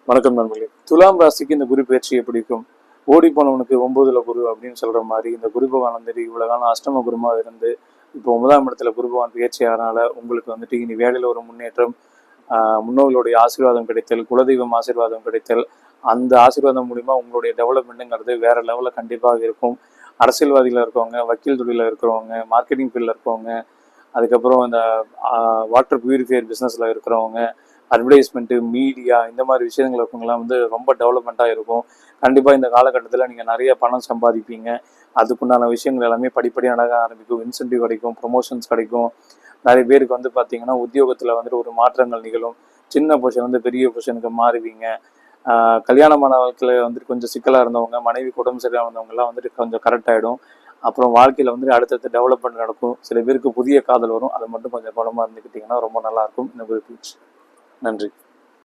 வணக்கம் நண்பர்களே. துலாம் ராசிக்கு இந்த குரு பயிற்சி எப்படி இருக்கும்? ஓடி போனவனுக்கு 9ல குரு அப்படின்னு சொல்ற மாதிரி இந்த குரு பகவான் வந்துட்டு இவ்வளவு காலம் அஷ்டம குருமா இருந்து இப்போ 9ஆம் இடத்துல குரு பகவான் பயிற்சி ஆனால உங்களுக்கு வந்துட்டு இனி வேலையில ஒரு முன்னேற்றம், முன்னோர்களுடைய ஆசீர்வாதம் கிடைத்தல், குலதெய்வம் ஆசீர்வாதம் கிடைத்தல், அந்த ஆசீர்வாதம் மூலியமா உங்களுடைய டெவலப்மெண்ட்டுங்கிறது வேற லெவலில் கண்டிப்பாக இருக்கும். அரசியல்வாதிகள் இருக்கவங்க, வக்கீல் தொழிலில் இருக்கிறவங்க, மார்க்கெட்டிங் ஃபீல்டில் இருக்கவங்க, அதுக்கப்புறம் இந்த வாட்டர் பியூரிஃபையர் பிஸ்னஸில் இருக்கிறவங்க, அட்வர்டைஸ்மெண்ட்டு, மீடியா இந்த மாதிரி விஷயங்கள் இருக்கவங்கலாம் வந்து ரொம்ப டெவலப்மெண்ட்டாக இருக்கும். கண்டிப்பாக இந்த காலகட்டத்தில் நீங்கள் நிறைய பணம் சம்பாதிப்பீங்க. அதுக்குண்டான விஷயங்கள் எல்லாமே படிப்படியாக நடக்க ஆரம்பிக்கும். இன்சென்டிவ் கிடைக்கும், ப்ரொமோஷன்ஸ் கிடைக்கும். நிறைய பேருக்கு வந்து பார்த்தீங்கன்னா உத்தியோகத்தில் வந்துட்டு ஒரு மாற்றங்கள் நிகழும். சின்ன பொசிஷன் வந்து பெரிய பொசிஷனுக்கு மாறுவீங்க. கல்யாணமான வாழ்க்கையில் வந்துட்டு கொஞ்சம் சிக்கலாக இருந்தவங்க, மனைவி உடம்பு சரியாக இருந்தவங்கலாம் வந்துட்டு கொஞ்சம் கரெக்ட் ஆகிடும். அப்புறம் வாழ்க்கையில் வந்துட்டு அடுத்தடுத்து டெவலப்மெண்ட் நடக்கும். சில பேருக்கு புதிய காதல் வரும். அதை மட்டும் கொஞ்சம் கவனமாக இருந்துக்கிட்டிங்கன்னா ரொம்ப நல்லாயிருக்கும் இந்த குறிப்பிச்சு. நன்றி.